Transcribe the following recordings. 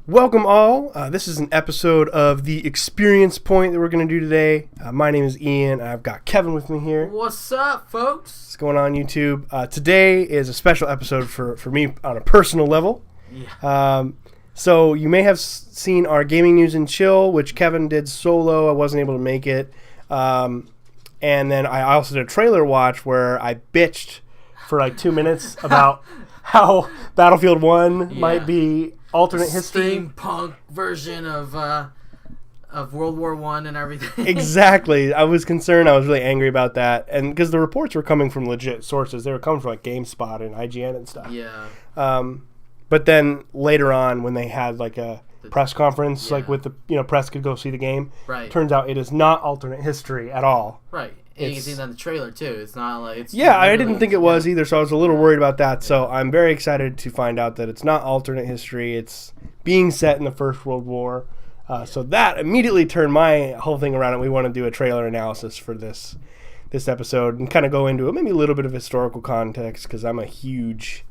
Welcome all. This is an episode of the Experience Point that we're going to do today. My name is Ian. I've got Kevin with me here. What's up, folks? What's going on, YouTube? Today is a special episode for me on a personal level. Yeah. So you may have seen our Gaming News and Chill, which Kevin did solo. I wasn't able to make it. And then I also did a trailer watch where I bitched for like 2 minutes about how Battlefield 1 might be alternate history, steampunk version of World War I and everything. Exactly. I was concerned. I was really angry about that, and because the reports were coming from legit sources, they were coming from like GameSpot and IGN and stuff. Yeah. But then later on, when they had like a press conference, like with the press could go see the game. Right. Turns out it is not alternate history at all. Right. And you can see that in the trailer too. It's not like it's. Yeah, I didn't think it was either, so I was a little worried about that. So I'm very excited to find out that it's not alternate history. It's being set in the First World War. So that immediately turned my whole thing around, and we want to do a trailer analysis for this episode and kind of go into it, maybe a little bit of historical context, because I'm a huge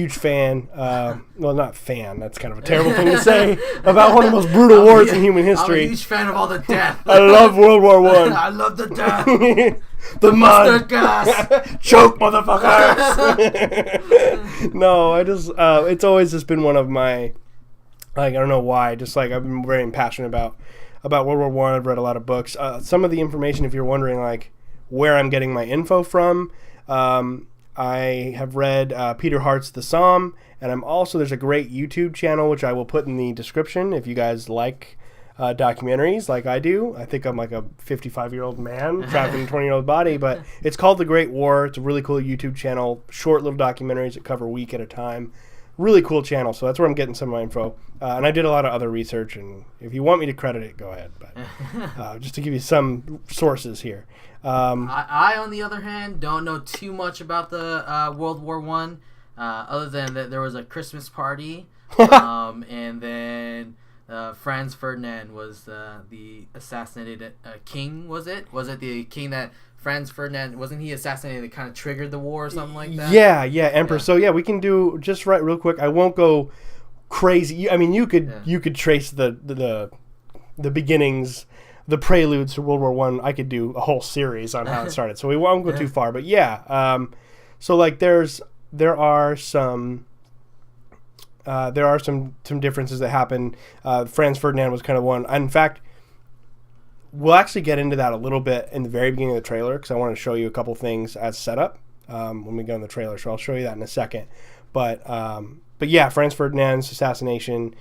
fan. Well, not fan. That's kind of a terrible thing to say about one of the most brutal wars in human history. I'm a huge fan of all the death. I love World War I. I love the death. the mud gas. choke, motherfuckers. No, I just it's always just been one of my, like, I don't know why, just like I've been very passionate about World War I. I've read a lot of books. Some of the information, if you're wondering like where I'm getting my info from, I have read Peter Hart's The Somme, and there's a great YouTube channel which I will put in the description if you guys like documentaries like I do. I think I'm like a 55-year-old man trapped in a 20-year-old body, but it's called The Great War. It's a really cool YouTube channel, short little documentaries that cover a week at a time. Really cool channel, so that's where I'm getting some of my info. And I did a lot of other research, and if you want me to credit it, go ahead. But just to give you some sources here. I, on the other hand, don't know too much about the World War I, other than that there was a Christmas party, and then Franz Ferdinand was the assassinated king. Was it the king that Franz Ferdinand, wasn't he assassinated that kind of triggered the war or something like that? Yeah, Emperor. Yeah. So yeah, we can do just right real quick. I won't go crazy. I mean, you could trace the beginnings, the preludes to World War I. I could do a whole series on how it started, so we won't go too far. But yeah, so like there are some differences that happen. Franz Ferdinand was kind of one. In fact, we'll actually get into that a little bit in the very beginning of the trailer, because I want to show you a couple things as setup when we go in the trailer. So I'll show you that in a second. But yeah, Franz Ferdinand's assassination.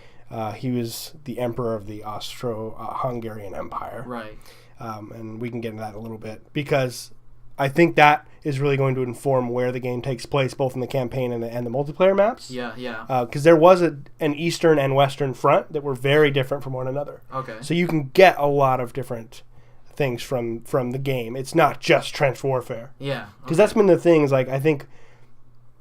He was the emperor of the Austro-Hungarian Empire. Right. And we can get into that in a little bit, because I think that is really going to inform where the game takes place, both in the campaign and the multiplayer maps. Yeah. Because there was an eastern and western front that were very different from one another. Okay. So you can get a lot of different things from the game. It's not just trench warfare. Yeah. Because that's been the thing, is like, I think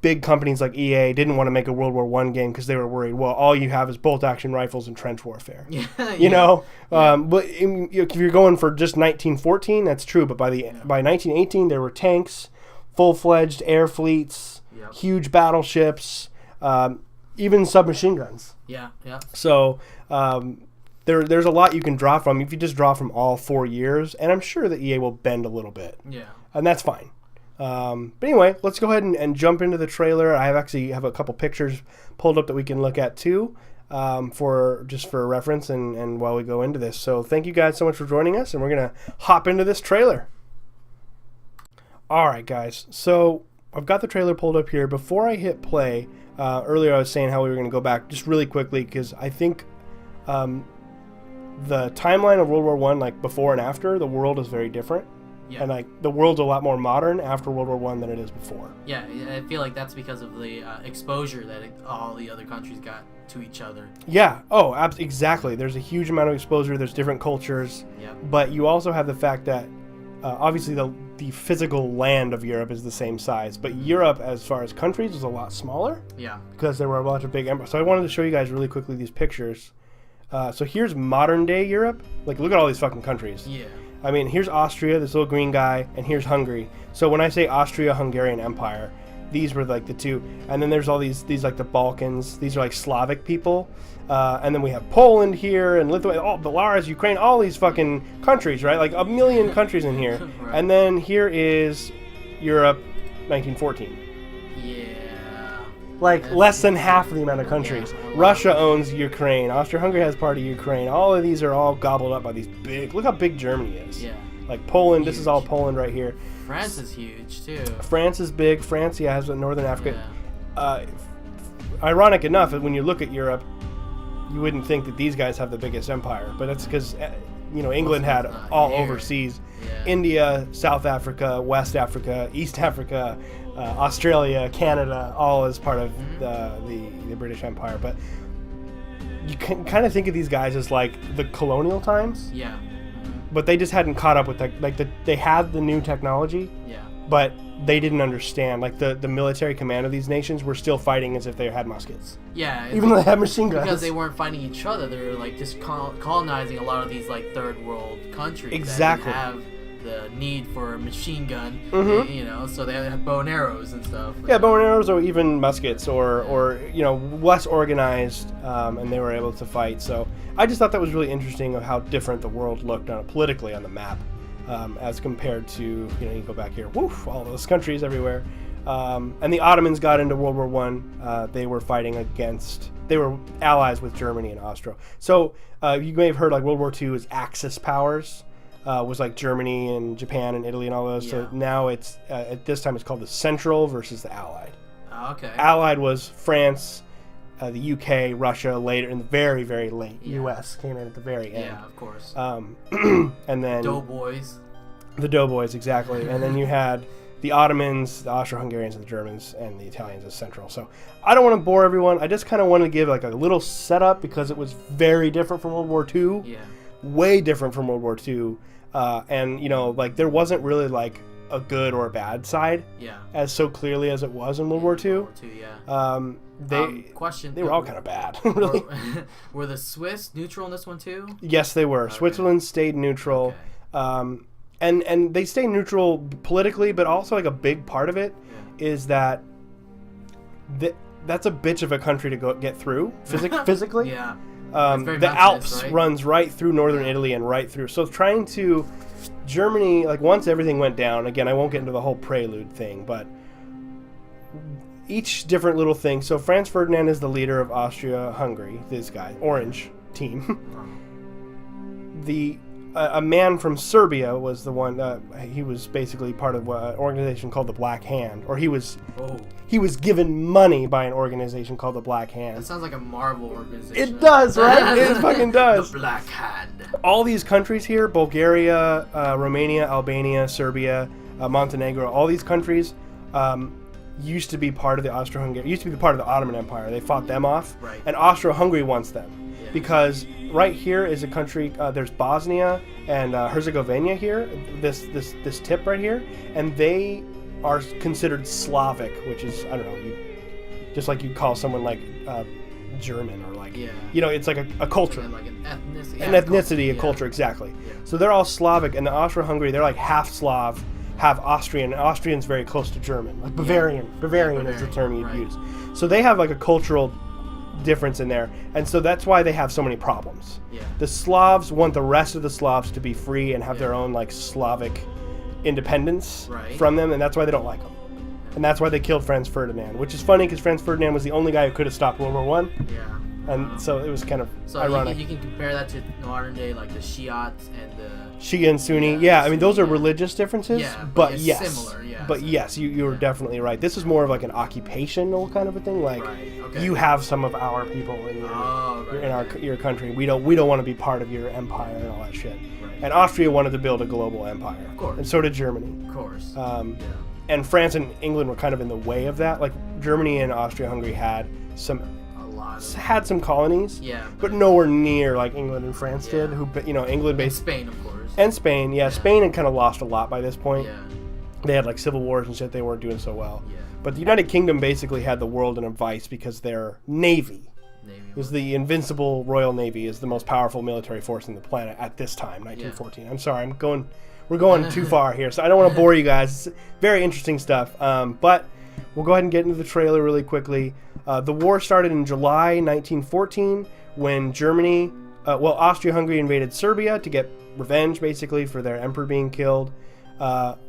big companies like EA didn't want to make a World War I game because they were worried, well, all you have is bolt-action rifles and trench warfare. You know? But if you're going for just 1914, that's true. But by 1918, there were tanks, full-fledged air fleets, huge battleships, even submachine guns. Yeah. So there's a lot you can draw from if you just draw from all 4 years. And I'm sure that EA will bend a little bit. Yeah. And that's fine. But anyway, let's go ahead and jump into the trailer. I have a couple pictures pulled up that we can look at too, for reference and while we go into this. So thank you guys so much for joining us, and we're gonna hop into this trailer. All right, guys. So I've got the trailer pulled up here. Before I hit play, earlier I was saying how we were gonna go back just really quickly, because I think the timeline of World War I, like before and after, the world is very different. Yeah. And like the world's a lot more modern after World War I than it is before. Yeah, I feel like that's because of the exposure that all the other countries got to each other. Yeah. Oh, exactly. There's a huge amount of exposure. There's different cultures. Yeah. But you also have the fact that obviously the physical land of Europe is the same size, but Europe, as far as countries, was a lot smaller. Yeah. Because there were a bunch of big empires. So I wanted to show you guys really quickly these pictures. So here's modern day Europe. Like, look at all these fucking countries. Yeah. I mean, here's Austria, this little green guy, and here's Hungary. So when I say Austria-Hungarian Empire, These were like the two, and then there's all these like the Balkans. These are like Slavic people, and then we have Poland here and Lithuania, Belarus, Ukraine, all these fucking countries, right? Like a million countries in here. Right. And then here is Europe, 1914. Yeah. Like That's- less than half of the amount of countries. Yeah. Russia owns Ukraine. Austria-Hungary has part of Ukraine. All of these are all gobbled up by these big. Look how big Germany is. Yeah. Like Poland. This is all Huge. Poland right here. France is huge too. France is big. France, yeah, has Northern Africa. Yeah. Ironic enough, when you look at Europe, you wouldn't think that these guys have the biggest empire, but that's because England had Most of it's not all here. overseas. Yeah. India, South Africa, West Africa, East Africa, Australia, Canada, all as part of the British Empire. But you can kind of think of these guys as like the colonial times, Yeah. but they just hadn't caught up with they had the new technology, Yeah. but they didn't understand. Like the military command of these nations were still fighting as if they had muskets, Yeah. it's even though they had machine guns. because they weren't fighting each other. They were like just colonizing a lot of these like third world countries. Exactly. That didn't have the need for a machine gun, Mhm. so they had bow and arrows and stuff. Yeah, bow and arrows or even muskets or less organized, and they were able to fight. So I just thought that was really interesting of how different the world looked politically on the map, as compared to, you go back here, woof, all those countries everywhere. And the Ottomans got into World War One. They were fighting they were allies with Germany and Austria. So you may have heard like World War II is Axis powers. Was like Germany and Japan and Italy and all those. So Yeah. now it's at this time it's called the Central versus the Allied. Oh, okay. Allied was France, the UK, Russia. Later in the very very late, Yeah. US came in at the very end. Yeah, of course. And then Doughboys. the Doughboys, exactly. And then you had the Ottomans, the Austro-Hungarians, and the Germans, and the Italians as Central. So I don't want to bore everyone. I just kind of wanted to give like a little setup because it was very different from World War II. Yeah. Way different from World War II. And like there wasn't really like a good or a bad side Yeah. as so clearly as it was in World War II. World War II, yeah. Question. They were all kind of bad, really. Were the Swiss neutral in this one too? Yes, they were. Okay. Switzerland stayed neutral, and they stayed neutral politically, but also like a big part of it is that that's a bitch of a country to get through physically. Yeah. The very mountainous, Alps right? runs right through northern Italy and right through. So trying to Germany, like once everything went down, again, I won't get into the whole prelude thing, but each different little thing. So Franz Ferdinand is the leader of Austria-Hungary, this guy, orange team. A man from Serbia was the one, he was basically part of an organization called the Black Hand, or he was given money by an organization called the Black Hand. That sounds like a Marvel organization. It does, right? It fucking does. The Black Hand. All these countries here, Bulgaria, Romania, Albania, Serbia, Montenegro, all these countries used to be part of the Austro-Hungary, used to be part of the Ottoman Empire. They fought them off, Right. and Austro-Hungary wants them. Yeah. Because right here is a country, there's Bosnia and Herzegovina here, this tip right here, and they are considered Slavic, which is, I don't know, just like you'd call someone like German or like, Yeah. it's like a culture. Like an ethnicity. An ethnicity, a Yeah. culture, exactly. Yeah. So they're all Slavic, and the Austro-Hungary, they're like half Slav, half Austrian, and Austrian's very close to German, like Bavarian. Bavarian is the term you'd right. use. So they have like a cultural difference in there, and so that's why they have so many problems. Yeah. The Slavs want the rest of the Slavs to be free and have their Yeah. own like Slavic independence Right. from them, and that's why they don't like them. And that's why they killed Franz Ferdinand, which is funny because Franz Ferdinand was the only guy who could have stopped World War One, Yeah. and so it was kind of So ironic. you can compare that to modern day, like the Shiites and the. Shia and Sunni, Yeah, yeah. I mean, those are yeah. religious differences, Yeah, but but it's yes, similar, yeah, But so- yes, you're yeah. definitely right. This is more of like an occupational kind of a thing. Like Right, okay. you have some of our people in your, Oh, right, in okay. your country. We don't want to be part of your empire and all that shit. Right. And Austria wanted to build a global empire, Of course. and so did Germany. Of course. Yeah. Yeah. And France and England were kind of in the way of that. Like Germany and Austria-Hungary had some colonies, Yeah. but nowhere near like England and France Yeah. did. Who England And based Spain, of course. and Spain. Yeah, Spain had kind of lost a lot by this point. Yeah. They had like civil wars and shit. They weren't doing so well. Yeah. But the United Kingdom basically had the world in a vice because their navy Navy. was the invincible Royal Navy, is the most powerful military force on the planet at this time, 1914. I'm sorry, we're going too far here, so I don't want to bore you guys. It's very interesting stuff. But we'll go ahead and get into the trailer really quickly. The war started in July 1914 when Germany, Austria-Hungary invaded Serbia to get revenge, basically, for their emperor being killed.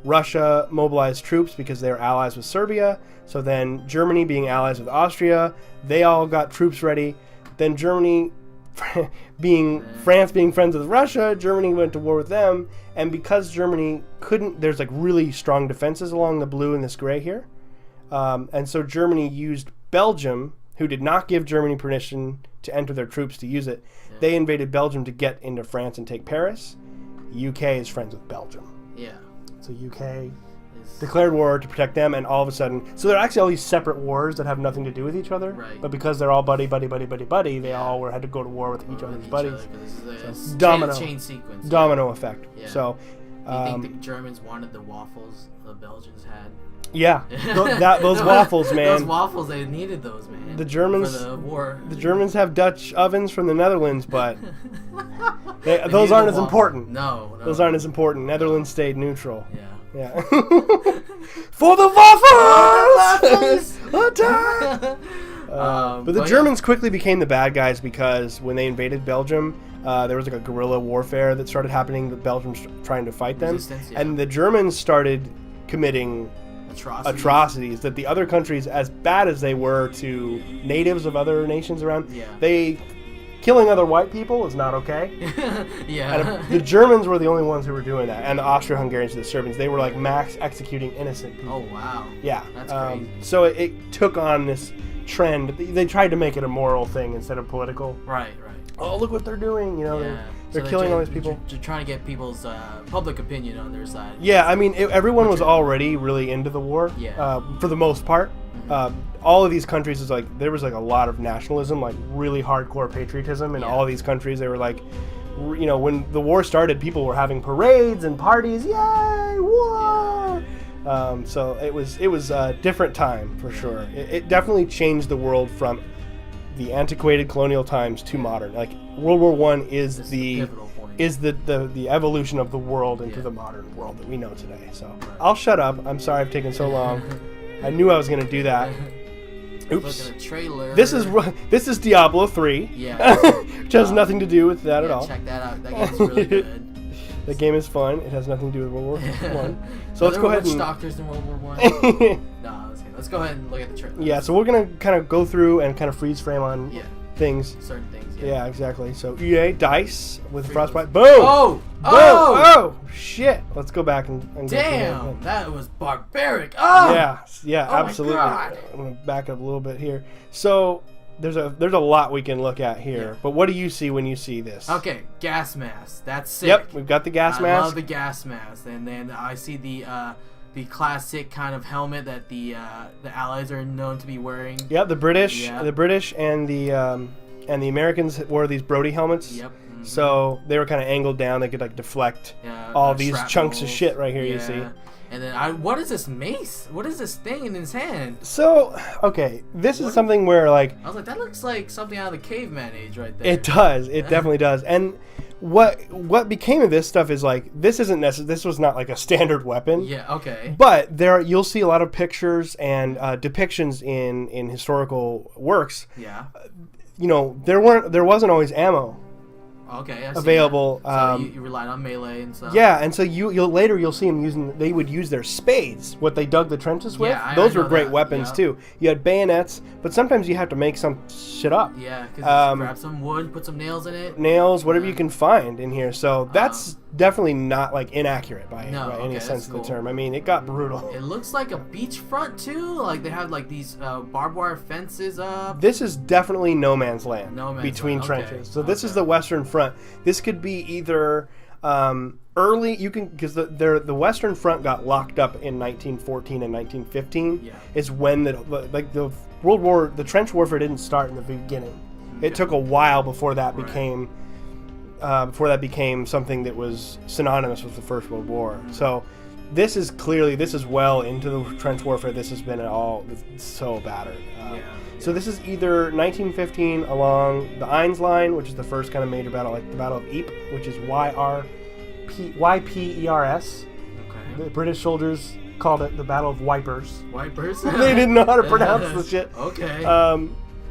Russia mobilized troops because they were allies with Serbia. So then Germany, being allies with Austria, they all got troops ready. Then Germany, France being friends with Russia, Germany went to war with them. And because Germany there's like really strong defenses along the blue and this gray here. And so Germany used Belgium, who did not give Germany permission to enter their troops to use it. Yeah. They invaded Belgium to get into France and take Paris. UK is friends with Belgium. Yeah. So UK declared war to protect them, and all of a sudden, so they're actually all these separate wars that have nothing to do with each other. Right. But because they're all buddy, they all had to go to war with each other's buddies. So domino chain sequence. Domino effect. Yeah. So. Do you think the Germans wanted the waffles the Belgians had? Yeah, those waffles, man. Those waffles, they needed those, man. The Germans, for the war. The Germans have Dutch ovens from the Netherlands, but those aren't as important. No, those aren't as important. Netherlands stayed neutral. Yeah. For the waffles! Attack! But the Germans quickly became the bad guys because when they invaded Belgium, there was like a guerrilla warfare that started happening. The Belgians trying to fight them, and the Germans started committing atrocities that the other countries, as bad as they were to natives of other nations around, killing other white people is not okay. And the Germans were the only ones who were doing that, and the Austro-Hungarians and the Serbians. They were like max executing innocent people. Oh wow! Yeah, that's crazy. So it took on this trend. They tried to make it a moral thing instead of political. Right. Oh, look what they're doing! You know, they're killing all these people. They're trying to get people's public opinion on their side. Yeah, I mean, everyone was already really into the war. Yeah. For the most part. All of these countries there was like a lot of nationalism, like really hardcore patriotism in all of these countries. They were like, you know, when the war started, people were having parades and parties. Yay, war! So it was a different time for sure. It definitely changed the world from the antiquated colonial times to modern. Like World War I is the evolution of the world into the modern world that we know today. So I'll shut up. I'm sorry I've taken so long. I knew I was going to do that. Oops. Look at a trailer. This is Diablo 3. Yeah. Which has nothing to do with that at all. Check that out. That game's really good. The game is fun. It has nothing to do with World War I. So let's go ahead and doctors in World War I. No, let's go ahead and look at the trailer. Yeah, so we're going to kind of go through and kind of freeze frame on things. Certain things. Yeah, exactly. So EA Dice with Frostbite. Boom! Oh, shit! Let's go back and damn, that was barbaric. Oh, yeah, absolutely. I'm gonna back up a little bit here. So there's a lot we can look at here. But what do you see when you see this? Okay, gas mask. That's sick. Yep, we've got the gas mask. I love the gas mask, and then I see the classic kind of helmet that the Allies are known to be wearing. Yeah, the British and the Americans wore these Brody helmets. Yep. So they were kind of angled down. They could like deflect all these chunks of shit right here. You see. And then what is this mace? What is this thing in his hand? So okay, this is something where like I was like, that looks like something out of the caveman age right there. It does. It definitely does. And what became of this stuff is like this was not like a standard weapon. Yeah. Okay. But you'll see a lot of pictures and depictions in historical works. Yeah. You know, there wasn't always ammo. Okay, available. So you relied on melee and stuff. Yeah, and so you'll see them they would use their spades, what they dug the trenches with. Yeah, those were great weapons too. You had bayonets, but sometimes you have to make some shit up. Yeah, because grab some wood, put some nails in it. Nails, whatever you can find in here. So that's definitely not like inaccurate by any sense of the term. I mean, it got brutal. It looks like a beachfront too. Like they have like these barbed wire fences up. This is definitely no man's land between trenches. So this is the Western Front. This could be either early. Because the Western Front got locked up in 1914 and 1915. Yeah. Is when the trench warfare didn't start in the beginning. Okay. It took a while before that became. Before that became something that was synonymous with the First World War. So this is well into the trench warfare. This has been so battered. So this is either 1915 along the Aisne line, which is the first kind of major battle, like the Battle of Ypres, which is YPERS. Okay. The British soldiers called it the Battle of Wipers. Wipers. They didn't know how to pronounce the shit. Okay.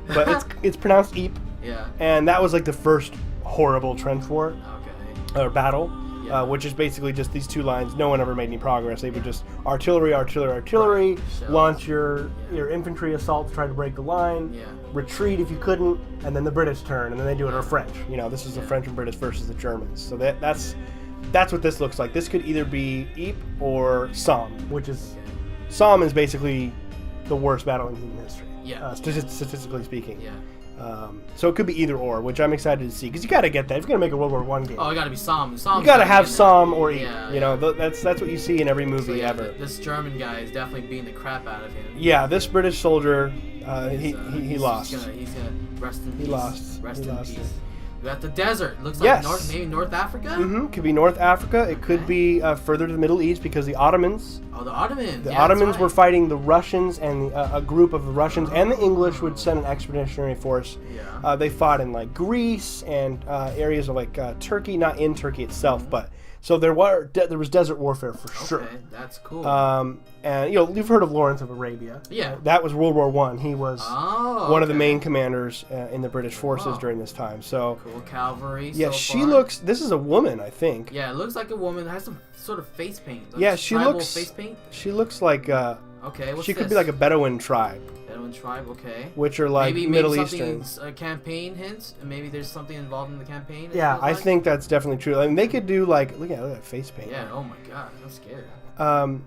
But it's pronounced Ypres. Yeah. And that was like the first horrible trench war Okay. or battle. Yeah. Which is basically just these two lines. No one ever made any progress. They would just artillery, Right. launch your infantry assault to try to break the line, Yeah. retreat if you couldn't, and then the British turn, and then they do it or French. You know, this is the Yeah. French and British versus the Germans. So that's what this looks like. This could either be Ypres or Somme, which is Somme is basically the worst battle in human history. Yeah. Statistically speaking. Yeah. So it could be either or, which I'm excited to see because you got to get that if you're gonna make a World War I game. Oh, it got to be Somme. You got to have Somme or Ypres. Yeah, you know, that's what you see in every movie ever. This German guy is definitely beating the crap out of him. Yeah, this British soldier, he He's lost. He's gonna rest in peace. He lost. Rest He in lost peace. it. We got the desert. Looks like Yes. maybe North Africa. Mm-hmm. Could be North Africa. It could Okay. be further to the Middle East because the Ottomans. Oh, the Ottomans. The Yeah, Ottomans that's were right. fighting the Russians, and a group of the Russians and the English would send an expeditionary force. Yeah. They fought in like Greece and areas of like Turkey, not in Turkey itself, but so there was desert warfare for sure. Okay, that's cool. And you know, you've heard of Lawrence of Arabia. Yeah. That was World War I. He was one of the okay. main commanders in the British forces Wow. during this time. So Cool cavalry. yeah, so she far. looks. This is a woman, I think. Yeah, it looks like a woman. Has some sort of face paint. Like Yeah, she tribal looks- face paint. She looks like Okay, what's she could this? be like a Bedouin tribe, Bedouin tribe. Okay. which are like maybe Middle something, Eastern. campaign hints. And maybe there's something involved in the campaign. it Yeah, feels I like. think that's definitely true. I mean, they could do like look at that face paint. Yeah. Oh my God, I'm scared.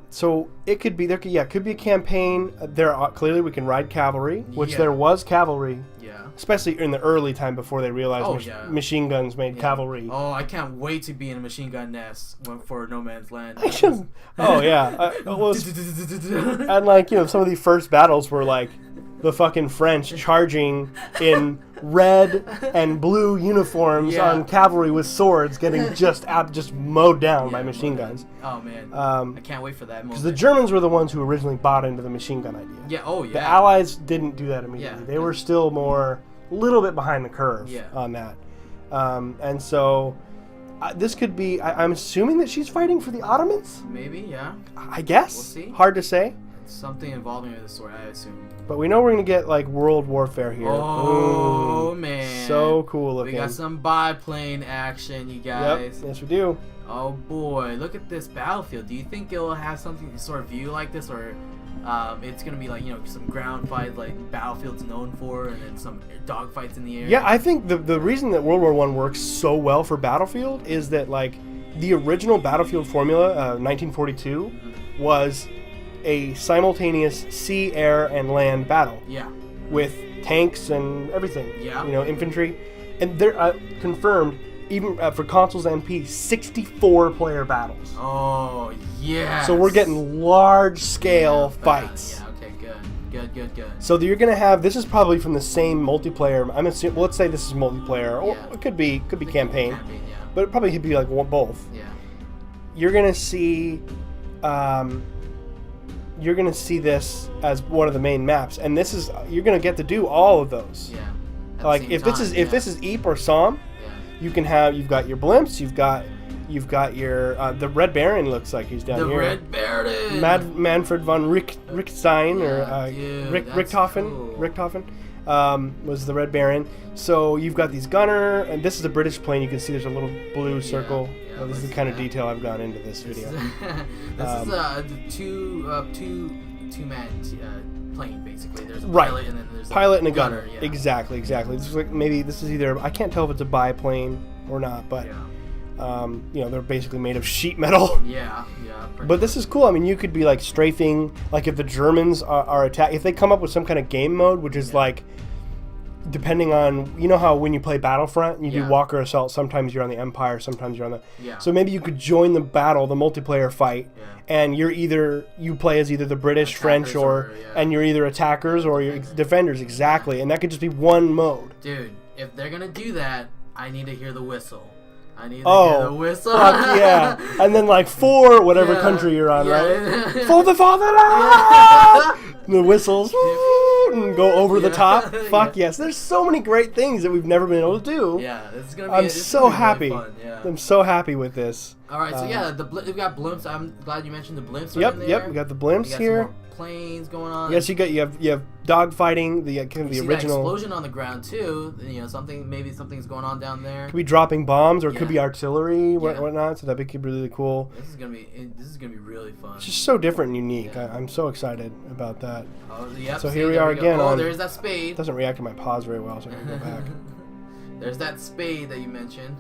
So it could be it could be a campaign. There are, clearly we can ride cavalry, which Yeah. there was cavalry, Yeah. especially in the early time before they realized Oh, yeah. machine guns made Yeah. cavalry. Oh, I can't wait to be in a machine gun nest for No Man's Land. Oh yeah, well, and like you know, some of the first battles were like the fucking French charging in red and blue uniforms Yeah. on cavalry with swords, getting just mowed down by Yeah, machine mowed guns. Oh man, I can't wait for that moment. Because the Germans were the ones who originally bought into the machine gun idea. Yeah. Oh yeah. The Allies didn't do that immediately. Yeah. They were still a little bit behind the curve Yeah. on that. And so this could be, I'm assuming that she's fighting for the Ottomans? Maybe. Yeah. I guess. We'll see. Hard to say. Something involving the story, I assume. But we know we're going to get like world warfare here. Oh Ooh, man. So cool We looking. got some biplane action, you Yep. guys. Yes, we do. Oh boy, look at this battlefield. Do you think it will have something sort of view like this, or it's gonna be like some ground fight like Battlefield's known for, and then some dogfights in the air? Yeah, I think the reason that World War I works so well for Battlefield is that like the original Battlefield formula, 1942, was a simultaneous sea, air, and land battle Yeah. with tanks and everything. Yeah. You know, infantry, and they're confirmed even for consoles and P 64 player battles. Oh yeah. So we're getting large scale fights. Yeah. Okay. Good. So you're gonna have this is probably from the same multiplayer. I'm assuming. Well, let's say this is multiplayer, or Yeah. it could be campaign, Yeah. but it probably could be like both. Yeah. You're gonna see, this as one of the main maps, and this is you're gonna get to do all of those. Yeah. At the Like same if this time, is yeah. Ypres or Somme, Yeah. you've got your blimps, you've got your the Red Baron looks like he's down The here. Red Baron. Manfred von Richtstein Yeah, dude, that's Richthofen. cool. Richthofen was the Red Baron. So you've got these gunner, and this is a British plane. You can see there's a little blue circle. yeah, This is let's the kind of see that. detail I've gone into this video. This is the two-man plane basically. There's a Right. pilot and then there's Pilot and a gunner. Yeah. Exactly. This is like maybe this is either I can't tell if it's a biplane or not, but Yeah. they're basically made of sheet metal. Yeah. But this is cool. I mean, you could be like strafing, like if the Germans are attack, if they come up with some kind of game mode, which is like, depending on, you know how when you play Battlefront, you do Yeah. Walker Assault, sometimes you're on the Empire, sometimes you're on the. Yeah. So maybe you could join the battle, the multiplayer fight, Yeah. and you play as either the British, Attackers French, and you're either attackers or you're defenders, exactly, and that could just be one mode. Dude, if they're gonna do that, I need to hear the whistle. I need to Oh, hear the whistle. Fuck yeah! And then like for whatever Yeah. country you're on, Yeah. right? For the fatherland! The whistles. out and go over the Yeah. top. Fuck Yeah. yes. There's so many great things that we've never been able to do. Yeah, this is gonna be. I'm this is so gonna be happy. Really fun. Yeah. I'm so happy with this. All right, so yeah, we've got blimps. I'm glad you mentioned the blimps. Yep, Are in there. yep. We got the We blimps got here. Some more planes going on. Yes, you have dog fighting. The kind of You the see that original. explosion on the ground too. You know, something's going on down there. Could be dropping bombs or it could Yeah. be artillery, Yeah. whatnot. So that'd be really cool. This is gonna be really fun. It's just so different and unique. Yeah. I'm so excited about that. Oh, yep, So see, here we there are go. again Oh, on- there's that It spade. doesn't react to my pause very well, so I'm gonna go back. There's that spade that you mentioned.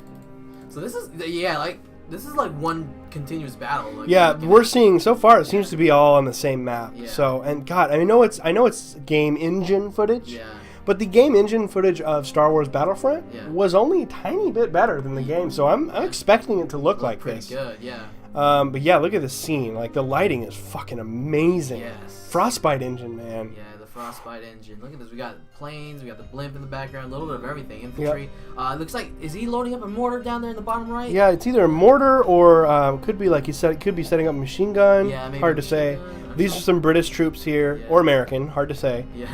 So this is like one continuous battle. Like, Yeah, you can- we're seeing so far. It seems to be all on the same map. Yeah. So and God, I know it's game engine footage. Yeah. But the game engine footage of Star Wars Battlefront Yeah. was only a tiny bit better than the game. So I'm expecting it to look like pretty this. good. Yeah. But yeah, look at the scene. Like the lighting is fucking amazing. Yes. Frostbite engine, man. Yeah, the Frostbite engine. Look at this. We got planes. We got the blimp in the background. A little bit of everything. Infantry. It looks like is he loading up a mortar down there in the bottom right? Yeah, it's either a mortar or could be like you said. It could be setting up a machine gun. Yeah, maybe hard to machine say. gun. These are some British troops here, Yeah. or American. Hard to say. Yeah.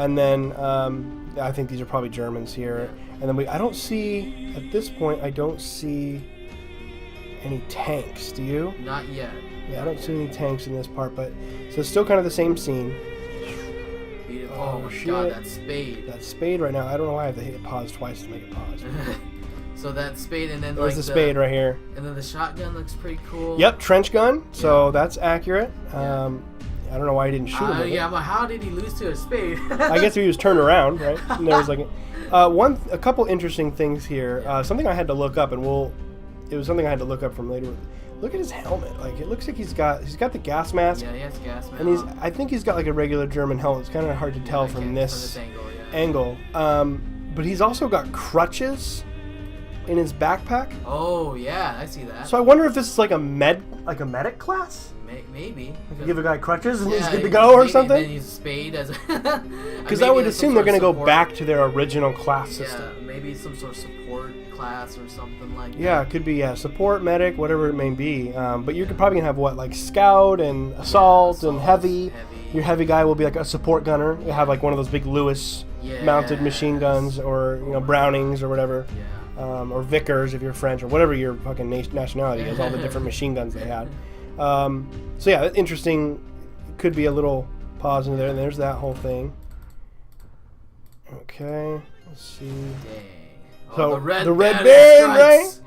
And then I think these are probably Germans here. And then I don't see at this point. I don't see any tanks. Do you? Not yet. Yeah, I don't see any tanks in this part, but so it's still kind of the same scene. Oh, my shit. god, that spade. That spade right now. I don't know why I have to hit pause twice to make it pause. So that spade and then There's like the spade right here. And then the shotgun looks pretty cool. Yep, trench gun. So Yeah. that's accurate. Yeah. I don't know why he didn't shoot him. with it. Yeah, but how did he lose to a spade? I guess he was turned around, right? And there was like a couple interesting things here. Something I had to look up, and it was something I had to look up from later. Look at his helmet. Like it looks like he's got the gas mask, Yeah, he has gas mask. and I think he's got like a regular German helmet. It's kind of hard to tell from this angle. angle. But he's also got crutches in his backpack. Oh yeah, I see that. So I wonder if this is like a medic class. Maybe. Like give a guy crutches and he's Yeah, good to go or maybe something. Then he's spade as Because I would assume they're going to go back to their original class system. Yeah, maybe some sort of support class or something like that. Yeah, it could be support, medic, whatever it may be. But you're probably going to have what, like scout and assault and heavy. Your heavy guy will be like a support gunner. You have like one of those big Lewis mounted machine guns or Brownings or whatever. Yeah. Or Vickers if you're French or whatever your fucking nationality is. All the different machine guns they had. So yeah, interesting. Could be a little pause in there. And there's that whole thing. Okay, let's see. Dang. So the red band, right?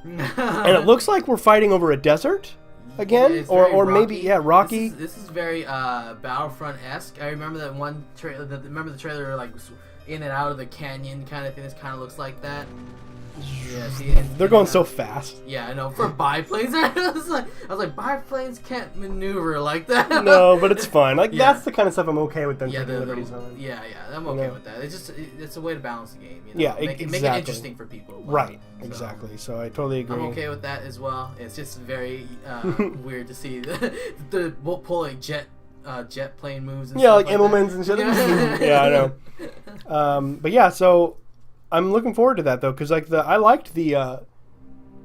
right? And it looks like we're fighting over a desert again, It's or very maybe rocky. Rocky. This is very Battlefront-esque. I remember that one trailer. Remember the trailer like in and out of the canyon kind of thing. This kind of looks like that. Yeah, see, They're going so fast. Yeah, I know. For biplanes, I was like, biplanes can't maneuver like that. No, but it's fun. Like Yeah. that's the kind of stuff I'm okay with them Yeah, taking liberties on. yeah, I'm okay know? with that. It's a way to balance the game. You know? Yeah, make it exactly. interesting for people. Right, So, exactly. So I totally agree. I'm okay with that as well. It's just very weird to see the pull like jet plane moves. And Yeah, stuff like Immelmans and shit. Yeah, I know. But yeah, so I'm looking forward to that though, because like I liked the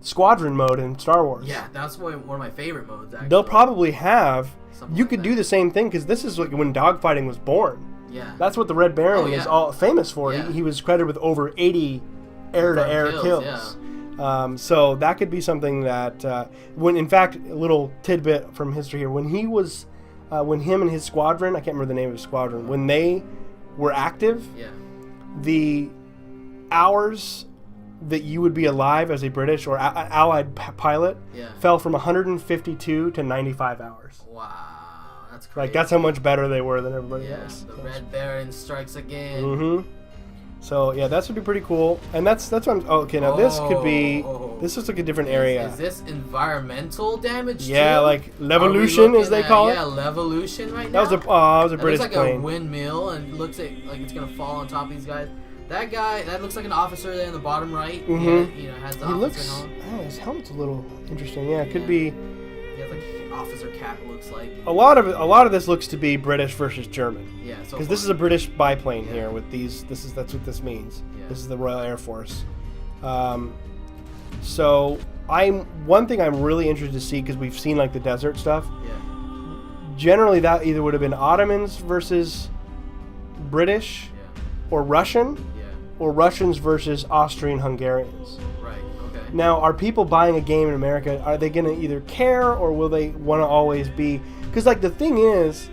squadron mode in Star Wars. Yeah, that's one of my favorite modes. Actually. They'll probably have. Something You like could that. do the same thing because this is like when dogfighting was born. Yeah. That's what the Red Baron Oh, yeah. is all famous for. Yeah. He was credited with over 80 air-to-air kills. So that could be something that, when in fact, a little tidbit from history here, when he was, when him and his squadron, I can't remember the name of his squadron, when they were active, Yeah. the hours that you would be alive as a British or Allied pilot Yeah. fell from 152 to 95 hours. Wow, that's crazy. Like that's how much better they were than everybody Yeah, else. the Red Baron strikes again. Mm-hmm. So yeah, that's would be pretty cool, and that's what I'm. Oh, okay, now this could be. Oh. This looks like a different area. Is this environmental damage? Yeah, too? like Are we Levolution, as looking they at- call Yeah, it. Levolution right now. That was a It British looks like plane. a windmill, and it looks like it's gonna fall on top of these guys. That guy, that looks like an officer there in the bottom right. Mhm. Yeah, you know, has the He officer looks. helmet. Oh, his helmet's a little interesting. Yeah, it could Yeah. be. He has like officer cap. Looks like. A lot of this looks to be British versus German. Yeah. So Because this is a British biplane here with these. That's what this means. Yeah. This is the Royal Air Force. So one thing I'm really interested to see because we've seen like the desert stuff. Yeah. Generally, that either would have been Ottomans versus British Yeah. or Russian, Yeah. or Russians versus Austrian-Hungarians. Right. Okay. Now, are people buying a game in America, are they going to either care or will they want to always be... Because, like, the thing is,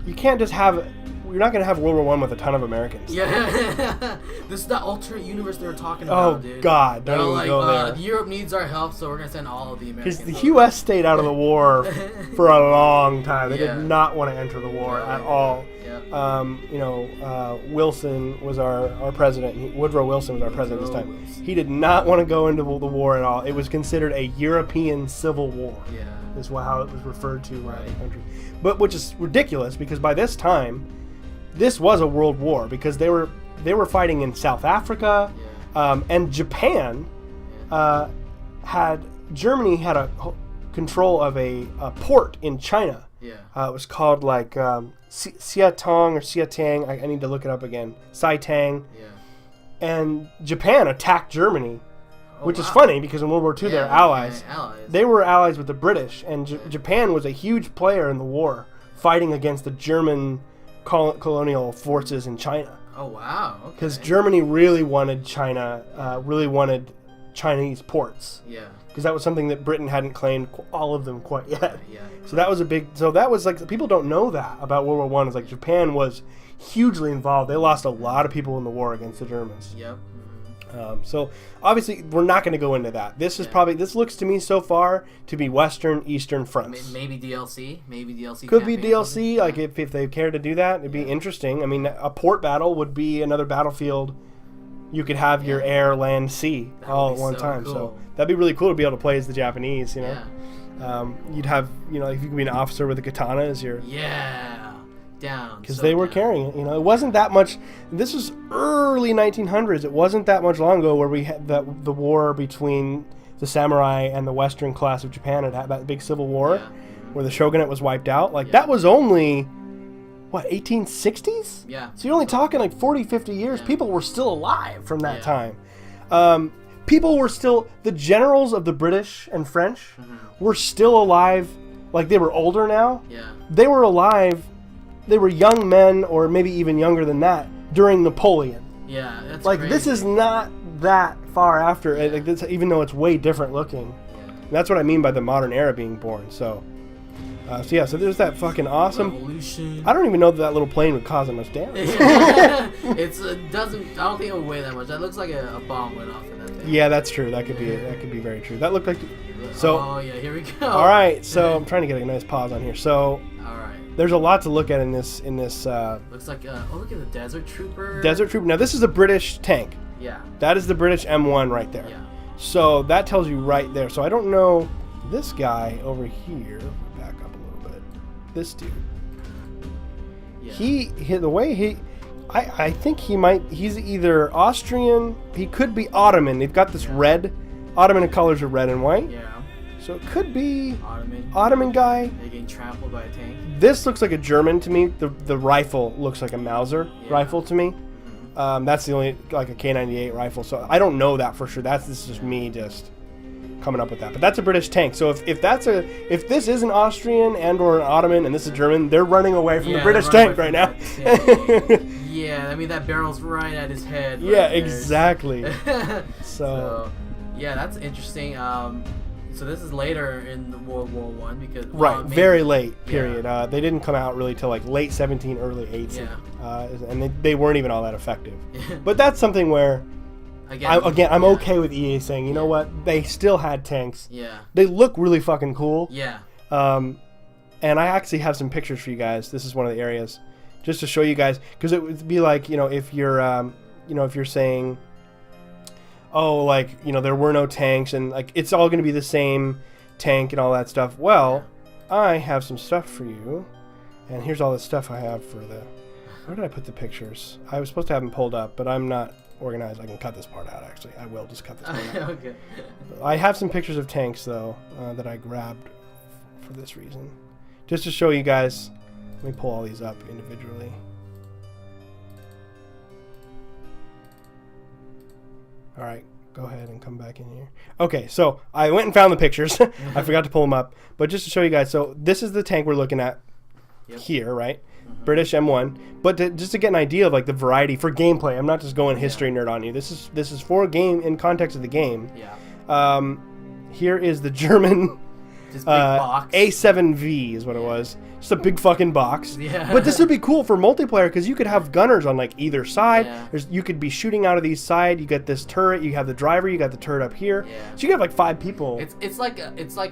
you can't just have... You're not going to have World War I with a ton of Americans. Yeah. This is the alternate universe they were talking Oh, about, dude. God. They're Don't even like, go there. Europe needs our help, so we're going to send all of the Americans. Because the over. U.S. stayed out of the war for a long time. They Yeah. did not want to enter the war Yeah, at yeah, all. Yeah. Wilson was our president. Woodrow Wilson was our president this Woodrow time. Wilson. He did not want to go into the war at all. It was considered a European civil war. Yeah. Is how it was referred to around the Right. country. But which is ridiculous because by this time, this was a world war because they were fighting in South Africa, Yeah. and Japan Germany had a control of a port in China. Yeah. It was called like Xiatong or Xiatang. I need to look it up again. Saitang. Yeah. And Japan attacked Germany, which is wow. funny because in World War II they're allies. Yeah, allies. They were allies with the British, and Japan was a huge player in the war, fighting against the German colonial forces in China. Oh wow. Okay. Because Germany really wanted Chinese ports. Yeah. Because that was something that Britain hadn't claimed all of them quite yet. Yeah. So that was that was like, people don't know that about World War I. It's like Japan was hugely involved. They lost a lot of people in the war against the Germans. Yep. So obviously we're not going to go into that. This is this looks to me so far to be Western, Eastern fronts. Maybe DLC. Maybe DLC. Could be campaign. DLC, like if they care to do that, it'd be interesting. I mean, a port battle would be another battlefield. You could have your air, land, sea That all would at be one so time. cool. So that'd be really cool to be able to play as the Japanese, you know? Yeah. You'd have, if you could be an officer with a katana as your... Yeah. Down. Because So they were down. carrying it, It wasn't that much... This was early 1900s. It wasn't that much long ago where we had the war between the samurai and the Western class of Japan had that big civil war Yeah. where the shogunate was wiped out. Like, Yeah. that was only... What, 1860s? Yeah. So you're only talking like 40, 50 years. Yeah. People were still alive from that Yeah. time. People were still... The generals of the British and French Mm-hmm. were still alive. Like, they were older now. Yeah. They were alive. They were young men, or maybe even younger than that, during Napoleon. Yeah. That's Like, crazy. this is not that far after. Yeah. Like, this, even though it's way different looking. Yeah. That's what I mean by the modern era being born. So there's that fucking awesome... Revolution. I don't even know that little plane would cause that much damage. Doesn't. I don't think it would weigh that much. That looks like a bomb went off in that thing. Yeah, that's true. That could be very true. That looked like... So, Oh yeah, here we go. all right. So I'm trying to get a nice pause on here. So All right. there's a lot to look at in this Looks like look at the Desert Trooper. Desert Trooper. Now this is a British tank. Yeah. That is the British M1 right there. Yeah. So that tells you right there. So I don't know this guy over here. Back up a little bit. This dude. Yeah. The way he. I think he's either Austrian. He could be Ottoman. They've got this red. Ottoman colors are red and white. Yeah. So it could be Ottoman. Ottoman guy. They're getting trampled by a tank. This looks like a German to me. The rifle looks like a Mauser rifle to me. That's the only, like, a K98 rifle. So I don't know that for sure. This is just me just coming up with that. But that's a British tank. So if this is an Austrian and or an Ottoman and this is German, they're running away from the British tank right now. Yeah, I mean that barrel's right at his head. Yeah, right there. exactly. So, yeah, that's interesting. So this is later in the World War One because Very late period. They didn't come out really till like late 17, early 18, and they weren't even all that effective. But that's something where I'm okay with EA saying, you know what, they still had tanks. Yeah. They look really fucking cool. Yeah. And I actually have some pictures for you guys. This is one of the areas, just to show you guys, because it would be like, if you're saying, oh, like, there were no tanks and like it's all going to be the same tank and all that stuff. Well, I have some stuff for you, and here's all the stuff I have for the... Where did I put the pictures? I was supposed to have them pulled up, but I'm not organized. I can cut this part out, actually. I will just cut this part out. Okay. I have some pictures of tanks, though, that I grabbed for this reason. Just to show you guys. Let me pull all these up individually. All right, go ahead and come back in here. Okay, so I went and found the pictures. I forgot to pull them up. But just to show you guys, so this is the tank we're looking at. here, right? British M1, but just to get an idea of like the variety for gameplay. I'm not just going history nerd on you. This is for a game in context of the game. Yeah. Here is the German Just big box. A7V is what it was. Just a big fucking box. Yeah. But this would be cool for multiplayer because you could have gunners on like either side. Yeah. You could be shooting out of these side. You get this turret. You have the driver. You got the turret up here. Yeah. So you could have like 5 people. It's like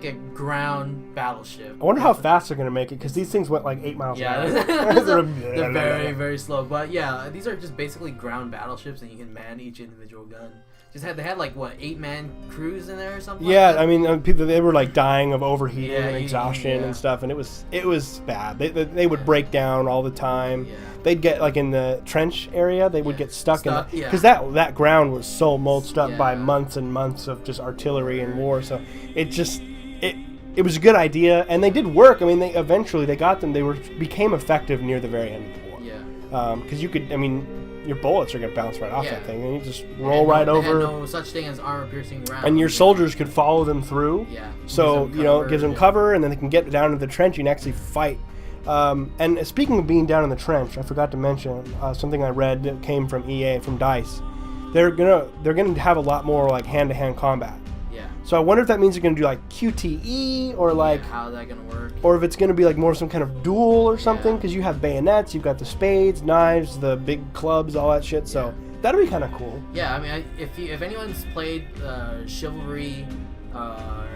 a ground battleship. I wonder how fast they're gonna make it because these things went like 8 miles Yeah, an hour. they're very, very slow. But yeah, these are just basically ground battleships, and you can man each individual gun. They had like what 8-man crews in there or something. Yeah, like that? I mean, people they were like dying of overheating Yeah, and exhaustion yeah. and stuff, and it was bad. They would break down all the time. Yeah. They'd get like in the trench area, they would get stuck in yeah. because that ground was so mulched up by Yeah. months and months of just artillery and war. So it was a good idea, and they did work. I mean, they eventually got them. They became effective near the very end of the war. Yeah. Because you could, I mean, your bullets are gonna bounce right off Yeah. that thing, and you just They roll had right they over. had no such thing as armor-piercing rounds. And your soldiers could follow them through. Yeah. So, Gives them you know, it cover, gives them yeah. cover, and then they can get down to the trench and actually fight. And speaking of being down in the trench, I forgot to mention something I read that came from EA, from DICE. They're gonna have a lot more like hand-to-hand combat. Yeah. So I wonder if that means they're gonna do like QTE or like, How's that gonna work? or if it's gonna be like more some kind of duel or something, because you have bayonets, you've got the spades, knives, the big clubs, all that shit. So that'd be kind of cool. Yeah, I mean, if anyone's played Chivalry or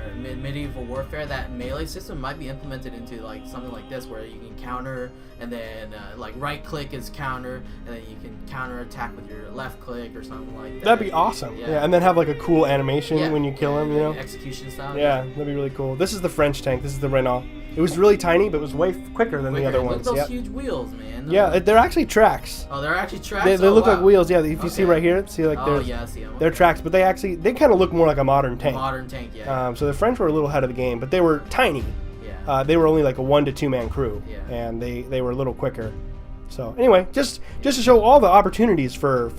medieval warfare, that melee system might be implemented into like something like this, where you can counter and then like right click is counter, and then you can counter attack with your left click or something like that. That'd be awesome. Yeah, and then have like a cool animation when you kill him, you know? Execution style. Yeah, that'd be really cool. This is the French tank. This is the Renault. It was really tiny, but it was way quicker than the other Look at ones. those Yep. huge wheels, man. Yeah, they're actually tracks. Oh, they're actually tracks. They look like wheels. Yeah, if you see Okay. right here, see like Oh yeah, I see them. they're tracks, but they kind of look more like a modern tank. Modern tank, yeah. So the French were a little ahead of the game, but they were tiny. Yeah. They were only like a 1 to 2 man crew, Yeah. and they were a little quicker. So anyway, just to show all the opportunities for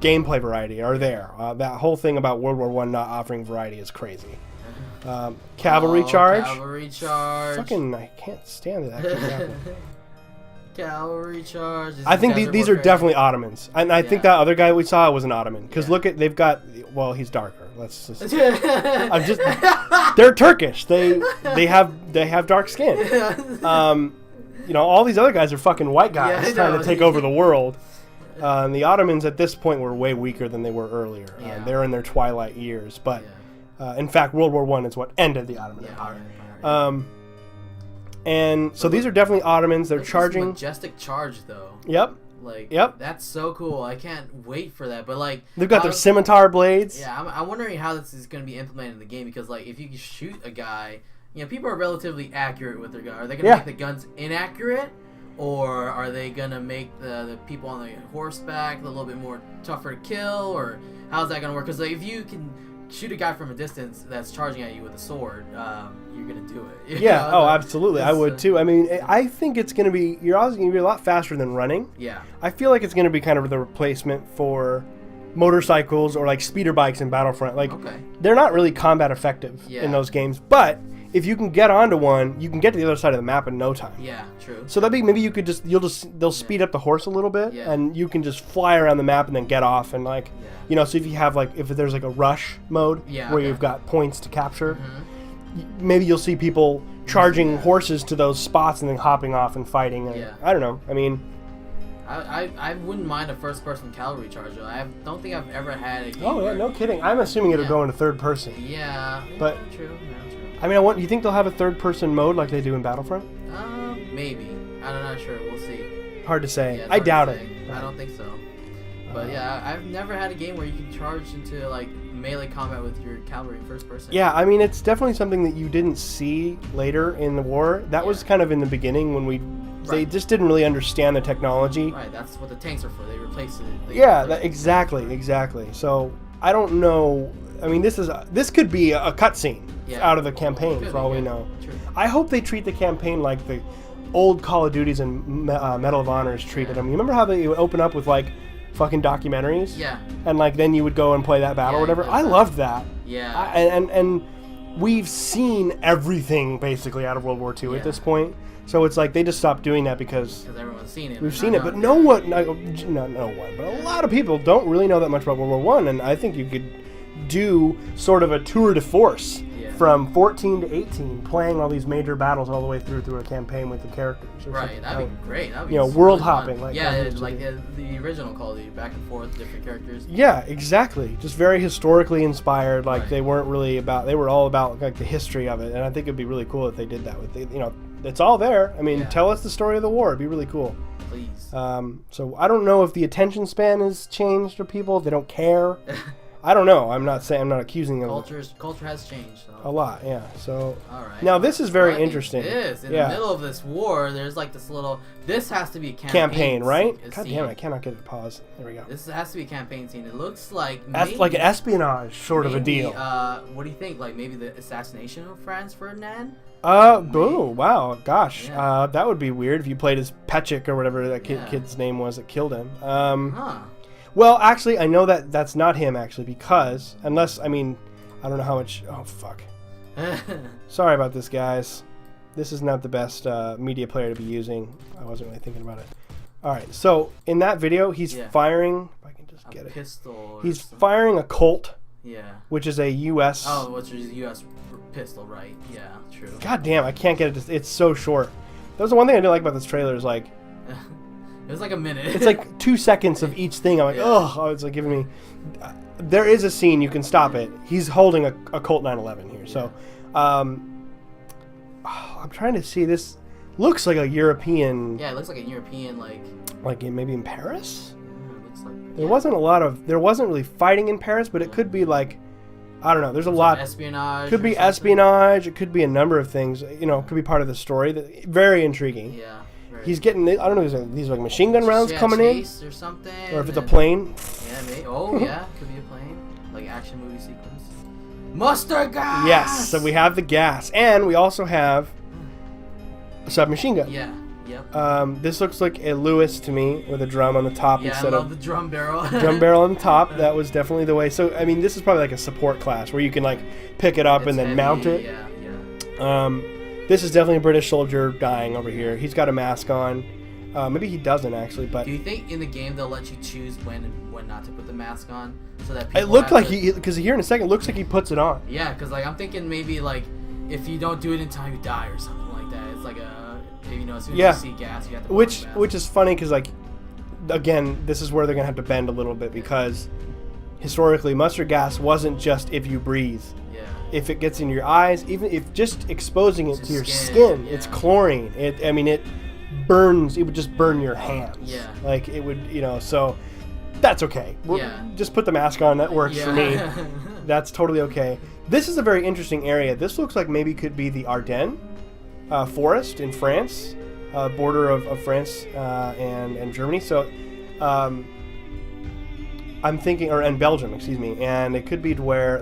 gameplay variety are there. That whole thing about World War I not offering variety is crazy. Cavalry charge. Cavalry charge. Fucking, I can't stand that. Exactly. Cavalry charge. I think these are definitely Ottomans, and I think Yeah. that other guy we saw was an Ottoman. Because Yeah. look at, they've got, well, he's darker. Let's just. They're Turkish. They have dark skin. You know, all these other guys are fucking white guys Yeah, I trying know. to take over the world. And the Ottomans at this point were way weaker than they were earlier. Yeah. They're in their twilight years, but in fact, World War I is what ended the Ottoman Empire. And so these are definitely Ottomans. They're charging. Majestic charge, though. Yep. Like, Yep. that's so cool. I can't wait for that. But like, They've got their scimitar blades. Yeah, I'm wondering how this is going to be implemented in the game, because like, if you shoot a guy, you know, people are relatively accurate with their gun. Are they going to make the guns inaccurate, or are they going to make the people on the horseback a little bit more tougher to kill, or how's that going to work? Because like, if you can shoot a guy from a distance that's charging at you with a sword, you're going to do it. Yeah, absolutely. I would too. I mean, I think it's going to be, you're always going to be a lot faster than running. Yeah. I feel like it's going to be kind of the replacement for motorcycles or like speeder bikes in Battlefront. Like, they're not really combat effective in those games, but if you can get onto one, you can get to the other side of the map in no time. Yeah, true. So that'd be, maybe you could they'll speed up the horse a little bit, and you can just fly around the map and then get off, and like, you know, so if you have like, if there's like a rush mode where you've got points to capture, maybe you'll see people charging horses to those spots and then hopping off and fighting. And I don't know. I mean, I wouldn't mind a first-person cavalry charge, though. I don't think I've ever had a game. Oh yeah, no kidding. I'm assuming it'll go into third person. Yeah, but true. I mean, you think they'll have a third-person mode like they do in Battlefront? Maybe. I'm not sure. We'll see. Hard to say. Yeah, I doubt it. I don't think so. But yeah, I've never had a game where you can charge into like melee combat with your cavalry in first person. Yeah, I mean, it's definitely something that you didn't see later in the war. That was kind of in the beginning when they just didn't really understand the technology. Right, that's what the tanks are for. They replaced it. Exactly. So I don't know. I mean, this could be a cutscene out of the campaign for all we know. True. I hope they treat the campaign like the old Call of Duties and Medal of Honors treated them. You remember how they would open up with like fucking documentaries? Yeah. And like then you would go and play that battle or whatever. I loved that. Yeah. And we've seen everything basically out of World War II at this point. So it's like they just stopped doing that because everyone's seen it. we've seen it, but no one, not no one, but a lot of people don't really know that much about World War One, and I think you could do sort of a tour de force from 14 to 18, playing all these major battles all the way through a campaign with the characters. Right, that'd be great. That'd be world hopping. Like the original Call of Duty, back and forth, different characters. Yeah, exactly. Just very historically inspired. Like they weren't really about. They were all about like the history of it, and I think it'd be really cool if they did that with it's all there. I mean, tell us the story of the war. It'd be really cool. Please. So I don't know if the attention span has changed for people. If they don't care. I don't know. I'm not accusing them. Culture has changed. So. A lot, yeah. So all right. Now this is very interesting. It is. In the middle of this war, there's like this little. This has to be a campaign, right? God damn it! I cannot get it to pause. There we go. This has to be a campaign scene. It looks like like an espionage sort of a deal. What do you think? Like maybe the assassination of Franz Ferdinand? Oh, wow, gosh. Yeah. That would be weird if you played as Petchik or whatever that kid's name was that killed him. Well, actually, I know that that's not him, actually, because, I don't know how much, oh, fuck. Sorry about this, guys. This is not the best media player to be using. I wasn't really thinking about it. All right, so in that video, he's firing, if I can just get it. Pistol. He's firing a Colt. Yeah. Which is a U.S. Oh, which is a U.S. pistol, right? Yeah, true. God damn, I can't get it. It's so short. That was the one thing I didn't like about this trailer is like... It was like a minute. It's like 2 seconds of each thing. I'm like, oh, it's like giving me... There is a scene, you can stop it. He's holding a Colt 911 here. So, I'm trying to see this. Looks like a European... Yeah, it looks like a European, like maybe in Paris? Yeah, it looks like... There wasn't really fighting in Paris, but it could be like... I don't know. There's a lot. Espionage. Could be espionage. It could be a number of things. It could be part of the story. Very intriguing. Yeah. He's getting, I don't know, these like machine gun rounds coming in. Or something. Or if it's a plane. Yeah, maybe. Oh, yeah. Could be a plane. Like action movie sequence. Mustard gas! Yes. So we have the gas. And we also have a submachine gun. Yeah. Yep. This looks like a Lewis to me with a drum on the top instead of the drum barrel. Drum barrel on the top. That was definitely the way. So, this is probably like a support class where you can like pick it up and then mount it. Yeah. This is definitely a British soldier dying over here. He's got a mask on. Maybe he doesn't actually, but... Do you think in the game they'll let you choose when and when not to put the mask on? So that people it looked like because here in a second, it looks like he puts it on. Yeah, because I'm thinking maybe if you don't do it in time, you die or something like that. It's like as soon as you see gas, you have to which is funny because again, this is where they're going to have to bend a little bit because historically, mustard gas wasn't just if you breathe. If it gets in your eyes, even if just exposing it to your skin, it's chlorine. It burns. It would just burn your hands. Yeah. Like it would, so that's okay. Just put the mask on. That works for me. That's totally okay. This is a very interesting area. This looks like maybe could be the Ardennes forest in France, border of France and Germany. So I'm thinking, and Belgium, excuse me. And it could be to where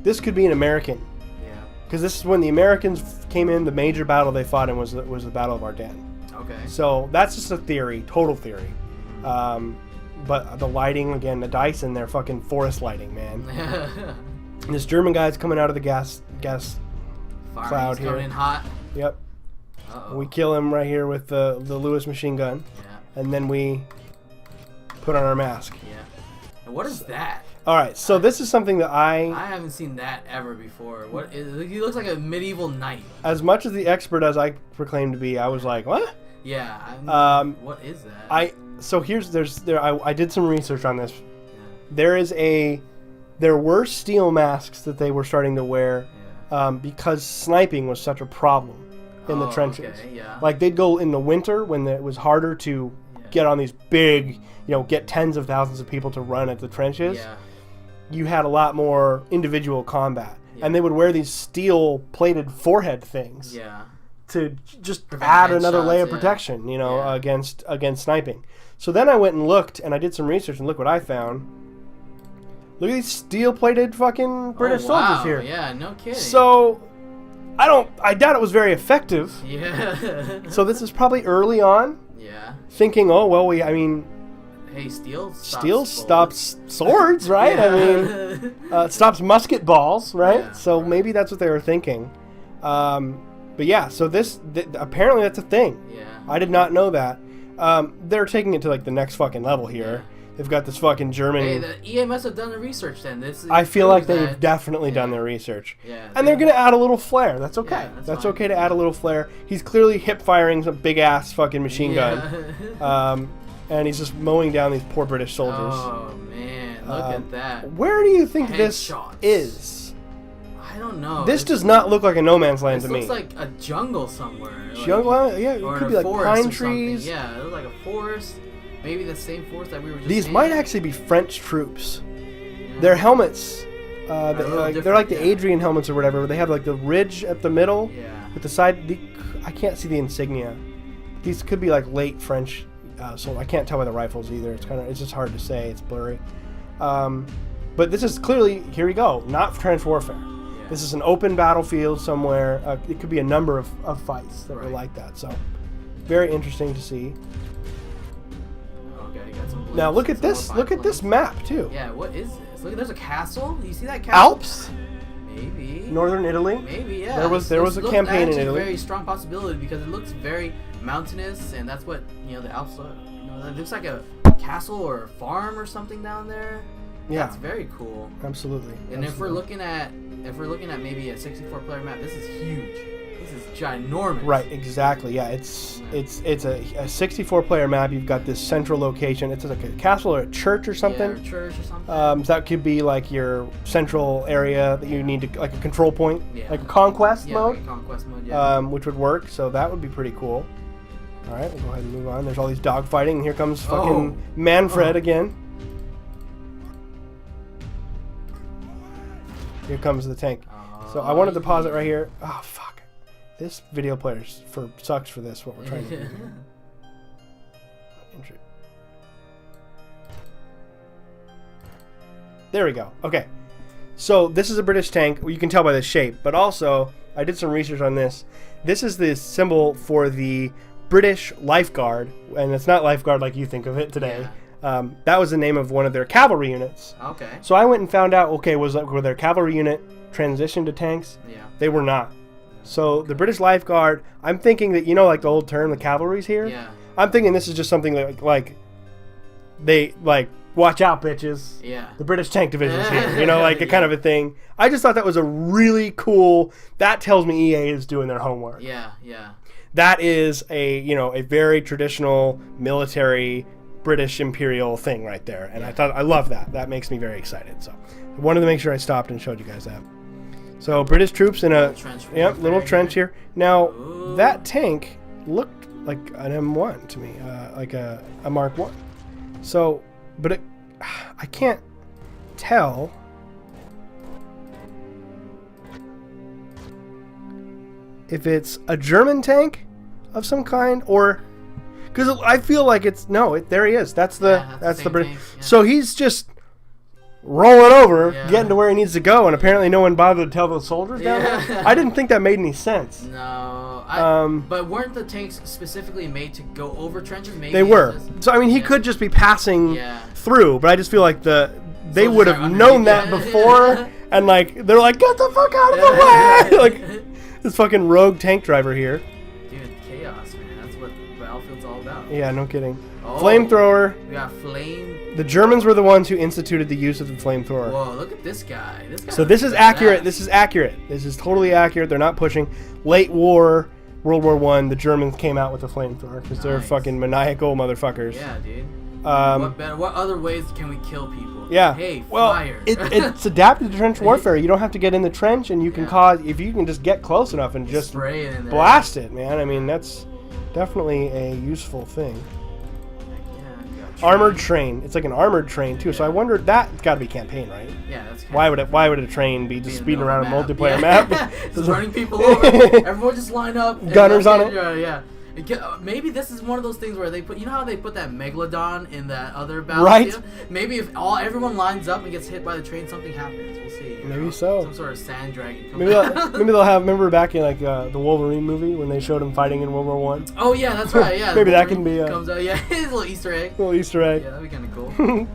this could be an American. Yeah. Because this is when the Americans came in. The major battle they fought in was the Battle of Ardennes. Okay. So that's just a theory, total theory. But the lighting again, the dice in there, fucking forest lighting, man. And this German guy's coming out of the gas cloud here. Coming in hot. Yep. Uh-oh. We kill him right here with the Lewis machine gun. Yeah. And then we put on our mask. Yeah. And what is that? All right, so this is something that I haven't seen that ever before. He looks like a medieval knight. As much as the expert as I proclaim to be, I was like, what? Yeah. What is that? I did some research on this. Yeah. There were steel masks that they were starting to wear because sniping was such a problem in the trenches. Okay, yeah. Like they'd go in the winter when it was harder to get on these big, get tens of thousands of people to run at the trenches. Yeah. You had a lot more individual combat. Yeah. And they would wear these steel-plated forehead things to just add another layer of protection, against sniping. So then I went and looked, and I did some research, and look what I found. Look at these steel-plated fucking British soldiers here. Yeah, no kidding. So I doubt it was very effective. Yeah. So this is probably early on. Yeah. Thinking, hey, steel stops swords, right? Yeah. It stops musket balls, right? Yeah, so maybe that's what they were thinking. But yeah, so apparently that's a thing. Yeah. I did not know that. They're taking it to like the next fucking level here. They've got this fucking German. Hey, the EA must have done the research then. I feel like they've definitely done their research. Yeah. And they're gonna add a little flair. That's okay. Yeah, that's fine. okay to add a little flair. He's clearly hip firing some big ass fucking machine gun. And he's just mowing down these poor British soldiers. Oh man, look at that. Where do you think Headshots. this is? I don't know. This does not look like a no man's land This to me. looks like a jungle somewhere. Jungle? Yeah, it or could in be a like forest pine or trees. something. Yeah, it looks like a forest. Maybe the same forest that we were just These in. might actually be French troops. Yeah. Their helmets, a little they're like different, the yeah. Adrian helmets or whatever. They have like the ridge at the middle Yeah. with the side. I can't see the insignia. These could be like late French. So I can't tell by the rifles either. It's just hard to say. It's blurry. But this is clearly, here we go, not trench warfare. Yeah. This is an open battlefield somewhere. It could be a number of fights that were Right. like that. So very interesting to see. Okay, got some Now blimps, look at some this. Look at this biplanes. map too. Yeah, what is this? Look, there's a castle. You see that castle? Alps, Maybe. northern Italy. Maybe, yeah. There was a Looks campaign in actually Italy. A very strong possibility because it looks very mountainous, and that's what the Alps look. It looks like a castle or a farm or something down there. Yeah. That's very cool. Absolutely. And if we're looking at maybe a 64-player map, this is huge. This is ginormous. Right, exactly. Yeah, it's a 64 player map. You've got this central location. It's like a castle or a church or something. Yeah, or a church or something. So that could be like your central area that you need to, like a control point, Yeah. like a conquest yeah, mode, like a conquest mode. Yeah. which would work. So that would be pretty cool. All right, we'll go ahead and move on. There's all these dogfighting, and here comes fucking Manfred again. Here comes the tank. So I wanted to pause it right here. Oh fuck, this video player sucks for this. What we're trying to do. There we go. Okay. So this is a British tank. You can tell by the shape, but also I did some research on this. This is the symbol for the British Lifeguard, and it's not Lifeguard like you think of it today. That was the name of one of their cavalry units. Okay. So I went and found out, okay, were their cavalry unit transitioned to tanks? Yeah. They were not. So the British Lifeguard, I'm thinking that, like the old term, the cavalry's here? Yeah. I'm thinking this is just something like they, watch out, bitches. Yeah. The British Tank Division's here. Like a kind of a thing. I just thought that was a really cool, that tells me EA is doing their homework. Yeah. Yeah. That is a very traditional military British Imperial thing right there. And I love that. That makes me very excited. So I wanted to make sure I stopped and showed you guys that. So British troops in a little trench here. Now, that tank looked like an M1 to me, like a Mark 1. So, but I can't tell if it's a German tank of some kind or because I feel like there he is. That's the British. Yeah. So he's just rolling over, getting to where he needs to go, and apparently no one bothered to tell the soldiers down there. I didn't think that made any sense. No. But weren't the tanks specifically made to go over trenches? Maybe They were. So I mean, he could just be passing Yeah. through, but I just feel like they Soldiers would are have known that underneath. before, and they're like, get the fuck out of the way! Like this fucking rogue tank driver here. Dude, chaos, man. That's what Battlefield's all about. Yeah, no kidding. Oh, Flamethrower. We got flame. The Germans were the ones who instituted the use of the flamethrower. Whoa, look at this guy. So this is accurate. This is accurate. This is totally accurate. They're not pushing. Late war, World War I, the Germans came out with the flamethrower because they're Nice. fucking maniacal motherfuckers. Yeah, dude. Um, What other ways can we kill people? Yeah. Hey, well, fire. it's adapted to trench warfare. You don't have to get in the trench, and you can Yeah. if you can just get close enough and just spray it in there. blast it, man. I mean, that's definitely a useful thing. Yeah, got Armored train. train. It's like an armored train too. So I wondered that's got to be campaign, right? Yeah, that's Why would a train be just in the speeding middle around a of the multiplayer map? map? Just running people over. Everyone just line up. and Gunners that's on it. Yeah. Maybe this is one of those things where they put, how they put that megalodon in that other Right. battlefield. Maybe if everyone lines up and gets hit by the train, something happens. We'll see. Maybe so. Some sort of sand dragon. Maybe they'll have. Remember back in the Wolverine movie when they showed him fighting in World War One? Oh yeah, that's right. Yeah. Maybe that Wolverine can be a comes out. Yeah, it's a little Easter egg. little Easter egg. Yeah, that'd be kind of cool.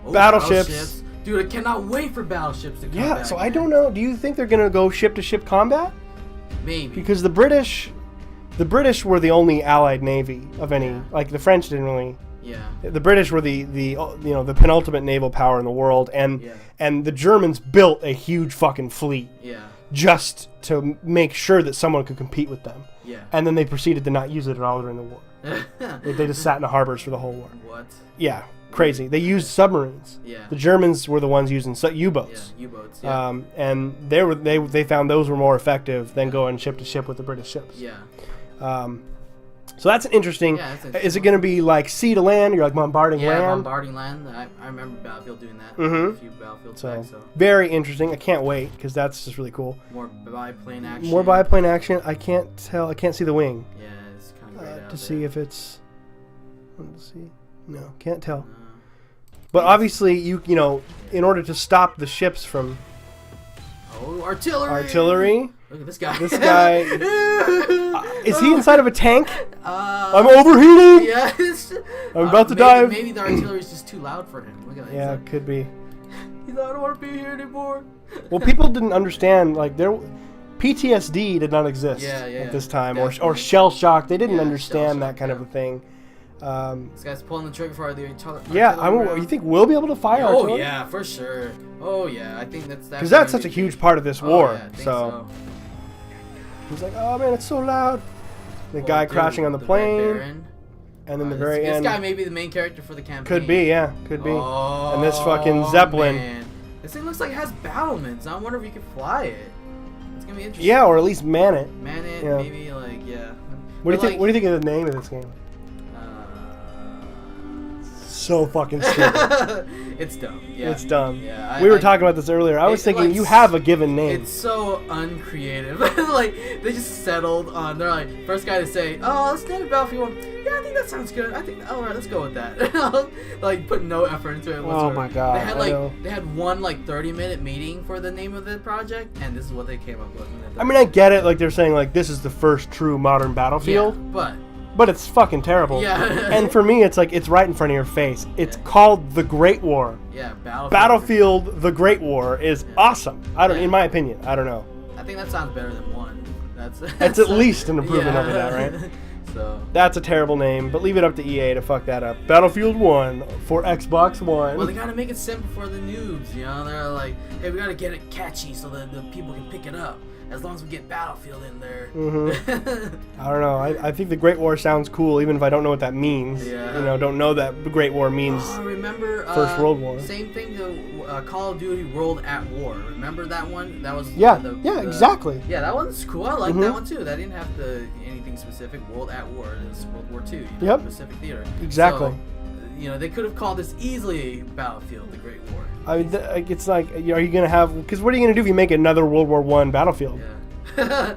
Oh, Battleships. Dude, I cannot wait for battleships to come Yeah. back. So I man. don't know. Do you think they're gonna go ship to ship combat? Maybe. Because the British were the only allied navy of any. Like the French didn't really. Yeah. The British were the the penultimate naval power in the world, and the Germans built a huge fucking fleet. Yeah. Just to make sure that someone could compete with them. Yeah. And then they proceeded to not use it at all during the war. They just sat in the harbors for the whole war. What? Yeah, crazy. They used submarines. Yeah. The Germans were the ones using U-boats. Yeah, U-boats. Yeah. And they found those were more effective than going ship to ship with the British ships. Yeah. So that's interesting. Yeah, that's interesting. Is it going to be like sea to land? You're like bombarding land? Yeah, bombarding land. I remember Battlefield doing that. A few Battlefields back, so. Very interesting. I can't wait because that's just really cool. More biplane action. More biplane action. I can't tell. I can't see the wing. Yeah, it's kind of great out To there. see if it's. Let's see. No, can't tell. But obviously, you know, in order to stop the ships from. Oh, artillery! Artillery. Look at this guy. This guy. Is he inside of a tank? I'm I'm overheating. Yes. I'm about to dive. Maybe the artillery is just too loud for him. Look at that. Yeah, could be. He's like, I don't want to be here anymore. Well, people didn't understand PTSD did not exist at this time, or shell shock. They didn't understand that kind of a thing. This guy's pulling the trigger for the artillery. Yeah, you think we'll be able to fire artillery? Oh yeah, for sure. Oh yeah, I think that's because that's such a huge part of this war. Yeah, I think so he's like, oh man, it's so loud. The guy crashing on the plane, and then the very end. This guy may be the main character for the campaign. Could be, yeah, could be. Oh, and this fucking Zeppelin. Man. This thing looks like it has battlements. I wonder if you could fly it. It's gonna be interesting. Yeah, or at least man it. Man it, yeah. maybe like yeah. What do you think? What do you think of the name of this game? So fucking stupid. It's dumb. Yeah. It's dumb. Yeah. We were talking about this earlier. I was thinking you have a given name. It's so uncreative. Like they just settled on. They're like first guy to say, "Oh, let's name it Battlefield 1." Yeah, I think that sounds good. I think all right, let's go with that. Like put no effort into it whatsoever. Oh my god. They had one 30-minute meeting for the name of the project, and this is what they came up with. I mean, I get it. Like they're saying, like this is the first true modern Battlefield. Yeah, but it's fucking terrible. Yeah. And for me, it's like it's right in front of your face. It's called The Great War. Yeah, Battlefield The Great War is awesome. In my opinion, I don't know. I think that sounds better than 1. That's at least an improvement over that, right? So that's a terrible name, but leave it up to EA to fuck that up. Battlefield 1 for Xbox One. Well, they gotta make it simple for the noobs, you know? They're like, hey, we gotta get it catchy so that the people can pick it up. As long as we get Battlefield in there. Mm-hmm. I don't know. I think the Great War sounds cool, even if I don't know what that means. Yeah. You know, don't know that the Great War means remember, First World War. Same thing to Call of Duty World at War. Remember that one? That was exactly. Yeah, that one's cool. I like that one too. That didn't have anything specific. World at War. It's World War II. Yep. Pacific Theater. Exactly. So, they could have called this easily Battlefield: The Great War. I mean, it's like, are you gonna have? Because what are you gonna do if you make another World War I Battlefield? Yeah.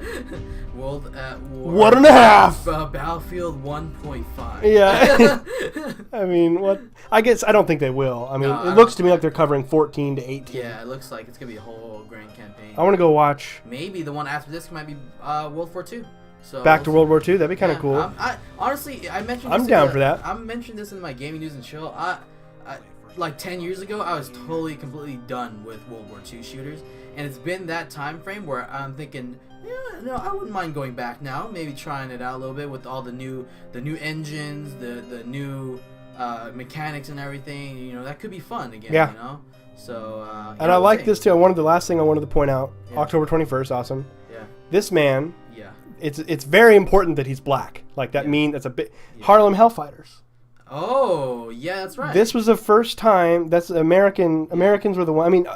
World at War. 1.5. Battlefield 1.5. Yeah. I mean, what? I guess I don't think they will. I mean, it looks to me like they're covering 14 to 18. Yeah, it looks like it's gonna be a whole grand campaign. I want to go watch. Maybe the one after this might be World War II. So back to World War II. That'd be kind of cool. Honestly, I mentioned. I'm down for that. I mentioned this in my gaming news and chill. Like 10 years ago, I was completely done with World War II shooters, and it's been that time frame where I'm thinking, yeah, no, I wouldn't mind going back now, maybe trying it out a little bit with all the new engines, the new mechanics and everything. That could be fun again. Yeah. So. And I like this too. The last thing I wanted to point out, October 21st, awesome. Yeah. This man. Yeah. It's very important that he's black. Like that that's a bit Harlem Hellfighters. Oh, yeah, that's right. This was the first time Americans were the one. I mean,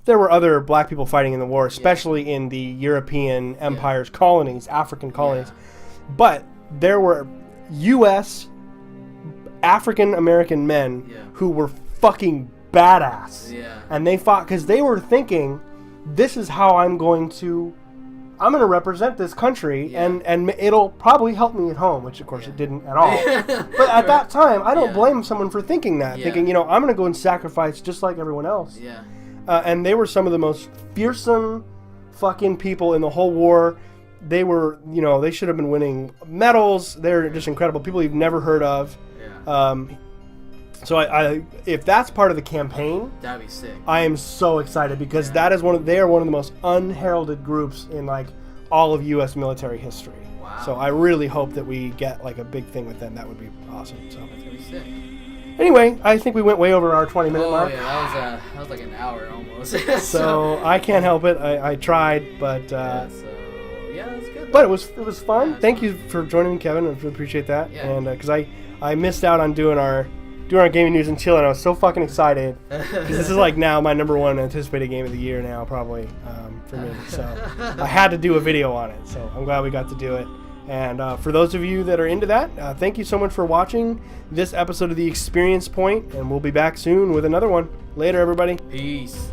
there were other black people fighting in the war, especially in the European empires, colonies, African colonies. But there were U.S. African American men who were fucking badass. Yeah. And they fought because they were thinking, this is how I'm going to represent this country, and it'll probably help me at home, which of course it didn't at all. But at that time, I don't blame someone for thinking that, thinking, I'm going to go and sacrifice just like everyone else. Yeah. And they were some of the most fearsome fucking people in the whole war. They were, they should have been winning medals. They're just incredible. People you've never heard of. Yeah. So I if that's part of the campaign, that'd be sick. I am so excited because they are one of the most unheralded groups in like all of U.S. military history. Wow. So I really hope that we get like a big thing with them. That would be awesome. So That's gonna be sick. anyway, I think we went way over our 20-minute mark. Yeah, that was like an hour almost. So I can't help it. I tried, but yeah, that's good. but it was fun. Yeah, Thank you for joining me, Kevin. I really appreciate that. Yeah. And because I missed out on doing our gaming news and chill, and I was so fucking excited because this is like now my number one anticipated game of the year now, probably for me. So I had to do a video on it. So I'm glad we got to do it. And for those of you that are into that, thank you so much for watching this episode of The Experience Point, and we'll be back soon with another one. Later, everybody. Peace.